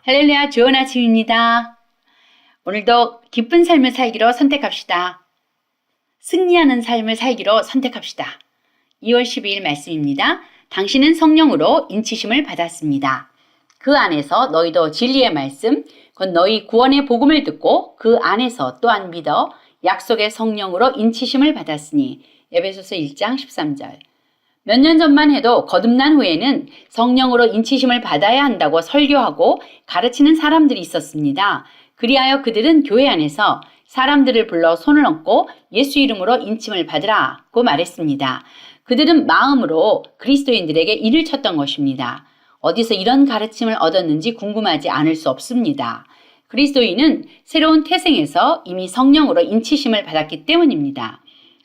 할렐루야, 좋은 아침입니다. 오늘도 기쁜 삶을 살기로 선택합시다. 승리하는 삶을 살기로 선택합시다. 2월 12일 말씀입니다. 당신은 성령으로 인치심을 받았습니다. 그 안에서 너희도 진리의 말씀, 곧 너희 구원의 복음을 듣고 그 안에서 또한 믿어 약속의 성령으로 인치심을 받았으니 에베소서 1장 13절. 몇 년 전만 해도 거듭난 후에는 성령으로 인치심을 받아야 한다고 설교하고 가르치는 사람들이 있었습니다. 그리하여 그들은 교회 안에서 사람들을 불러 손을 얹고 예수 이름으로 인침을 받으라고 말했습니다. 그들은 마음으로 그리스도인들에게 일을 쳤던 것입니다. 어디서 이런 가르침을 얻었는지 궁금하지 않을 수 없습니다. 그리스도인은 새로운 태생에서 이미 성령으로 인치심을 받았기 때문입니다.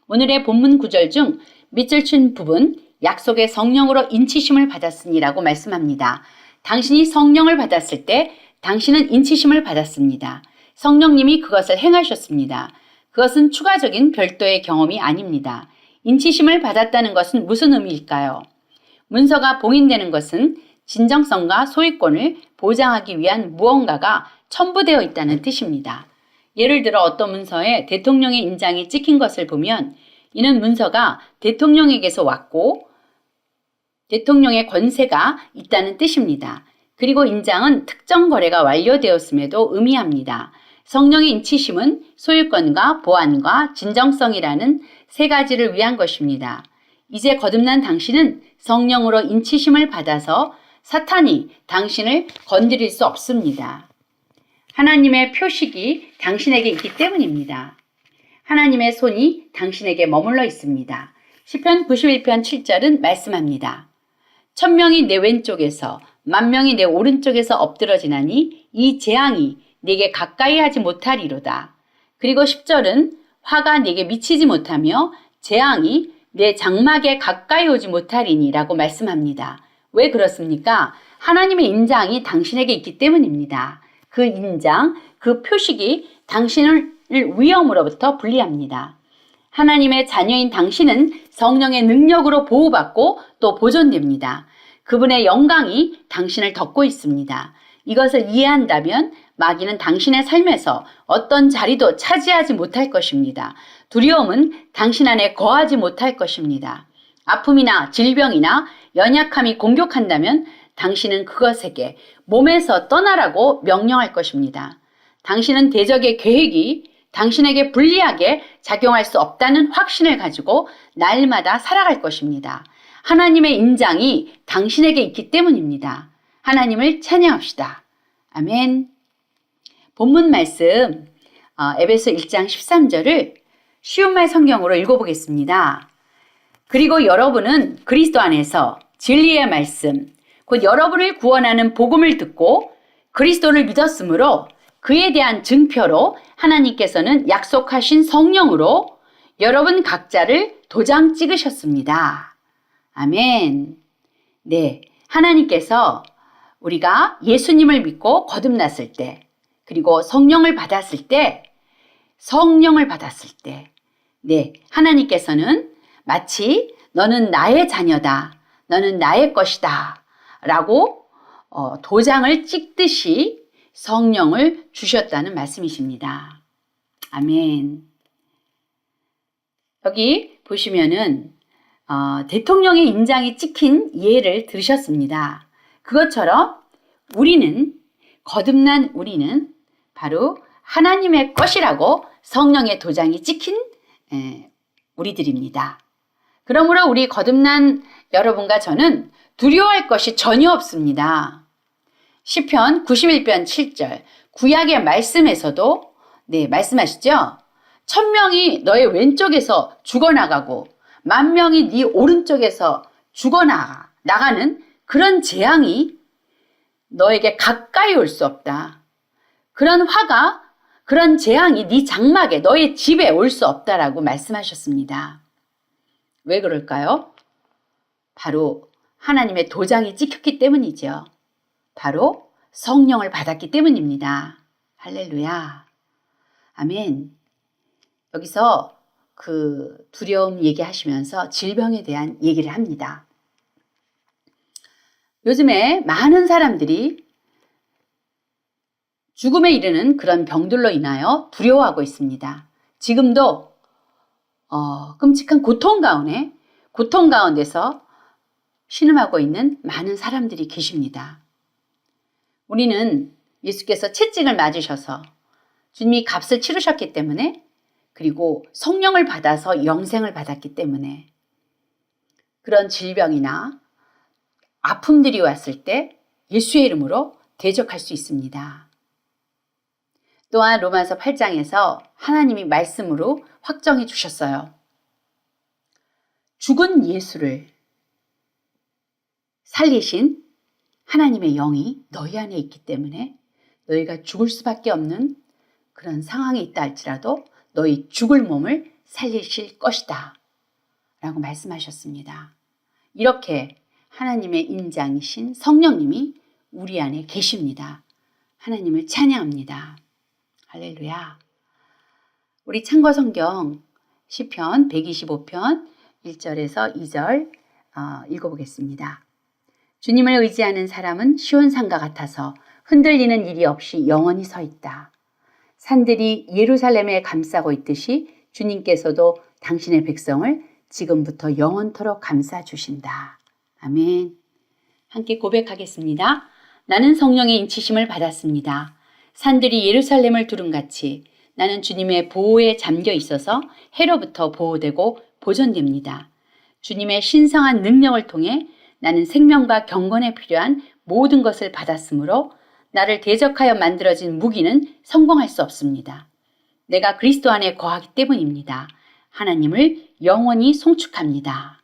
오늘의 본문 구절 중 밑줄 친 부분 약속의 성령으로 인치심을 받았으니라고 말씀합니다. 당신이 성령을 받았을 때 당신은 인치심을 받았습니다. 성령님이 그것을 행하셨습니다. 그것은 추가적인 별도의 경험이 아닙니다. 인치심을 받았다는 것은 무슨 의미일까요? 문서가 봉인되는 것은 진정성과 소유권을 보장하기 위한 무언가가 첨부되어 있다는 뜻입니다. 예를 들어 어떤 문서에 대통령의 인장이 찍힌 것을 보면 이는 문서가 대통령에게서 왔고 대통령의 권세가 있다는 뜻입니다. 그리고 인장은 특정 거래가 완료되었음에도 의미합니다. 성령의 인치심은 소유권과 보안과 진정성이라는 세 가지를 위한 것입니다. 이제 거듭난 당신은 성령으로 인치심을 받아서 사탄이 당신을 건드릴 수 없습니다. 하나님의 표식이 당신에게 있기 때문입니다. 하나님의 손이 당신에게 머물러 있습니다. 시편 91편 7절은 말씀합니다. 1000명이 내 왼쪽에서 10,000명이 내 오른쪽에서 엎드러지나니 이 재앙이 내게 가까이 하지 못하리로다. 그리고 10절은 화가 내게 미치지 못하며 재앙이 내 장막에 가까이 오지 못하리니 라고 말씀합니다. 왜 그렇습니까? 하나님의 인장이 당신에게 있기 때문입니다. 그 인장, 그 표식이 당신을 위험으로부터 분리합니다. 하나님의 자녀인 당신은 성령의 능력으로 보호받고 또 보존됩니다. 그분의 영광이 당신을 덮고 있습니다. 이것을 이해한다면 마귀는 당신의 삶에서 어떤 자리도 차지하지 못할 것입니다. 두려움은 당신 안에 거하지 못할 것입니다. 아픔이나 질병이나 연약함이 공격한다면 당신은 그것에게 몸에서 떠나라고 명령할 것입니다. 당신은 대적의 계획이 당신에게 불리하게 작용할 수 없다는 확신을 가지고 날마다 살아갈 것입니다. 하나님의 인장이 당신에게 있기 때문입니다. 하나님을 찬양합시다. 아멘. 본문 말씀 에베소 1장 13절을 쉬운 말 성경으로 읽어보겠습니다. 그리고 여러분은 그리스도 안에서 진리의 말씀, 곧 여러분을 구원하는 복음을 듣고 그리스도를 믿었으므로 그에 대한 증표로 하나님께서는 약속하신 성령으로 여러분 각자를 도장 찍으셨습니다. 아멘. 네, 하나님께서 우리가 예수님을 믿고 거듭났을 때, 그리고 성령을 받았을 때, 네, 하나님께서는 마치 너는 나의 자녀다, 너는 나의 것이다 라고 도장을 찍듯이 성령을 주셨다는 말씀이십니다. 아멘. 여기 보시면은 대통령의 인장이 찍힌 예를 들으셨습니다. 그것처럼 거듭난 우리는 바로 하나님의 것이라고 성령의 도장이 찍힌 우리들입니다. 그러므로 우리 거듭난 여러분과 저는 두려워할 것이 전혀 없습니다. 시편 91편 7절 구약의 말씀에서도 말씀하시죠. 1000명이 너의 왼쪽에서 죽어나가고 10,000명이 네 오른쪽에서 죽어나가는 그런 재앙이 너에게 가까이 올 수 없다. 그런 화가, 그런 재앙이 네 장막에, 너의 집에 올 수 없다라고 말씀하셨습니다. 왜 그럴까요? 바로 하나님의 도장이 찍혔기 때문이죠. 바로 성령을 받았기 때문입니다. 할렐루야. 아멘. 여기서 그 두려움 얘기하시면서 질병에 대한 얘기를 합니다. 요즘에 많은 사람들이 죽음에 이르는 그런 병들로 인하여 두려워하고 있습니다. 지금도 끔찍한 고통 가운데서 신음하고 있는 많은 사람들이 계십니다. 우리는 예수께서 채찍을 맞으셔서 주님이 값을 치르셨기 때문에, 그리고 성령을 받아서 영생을 받았기 때문에 그런 질병이나 아픔들이 왔을 때 예수의 이름으로 대적할 수 있습니다. 또한 로마서 8장에서 하나님이 말씀으로 확정해 주셨어요. 죽은 예수를 살리신 하나님의 영이 너희 안에 있기 때문에 너희가 죽을 수밖에 없는 그런 상황이 있다 할지라도 너희 죽을 몸을 살리실 것이다 라고 말씀하셨습니다. 이렇게 하나님의 인장이신 성령님이 우리 안에 계십니다. 하나님을 찬양합니다. 할렐루야. 우리 참고 성경 시편 125편 1절에서 2절 읽어보겠습니다. 주님을 의지하는 사람은 시온산과 같아서 흔들리는 일이 없이 영원히 서 있다. 산들이 예루살렘에 감싸고 있듯이 주님께서도 당신의 백성을 지금부터 영원토록 감싸 주신다. 아멘. 함께 고백하겠습니다. 나는 성령의 인치심을 받았습니다. 산들이 예루살렘을 두름같이 나는 주님의 보호에 잠겨 있어서 해로부터 보호되고 보존됩니다. 주님의 신성한 능력을 통해 나는 생명과 경건에 필요한 모든 것을 받았으므로 나를 대적하여 만들어진 무기는 성공할 수 없습니다. 내가 그리스도 안에 거하기 때문입니다. 하나님을 영원히 송축합니다.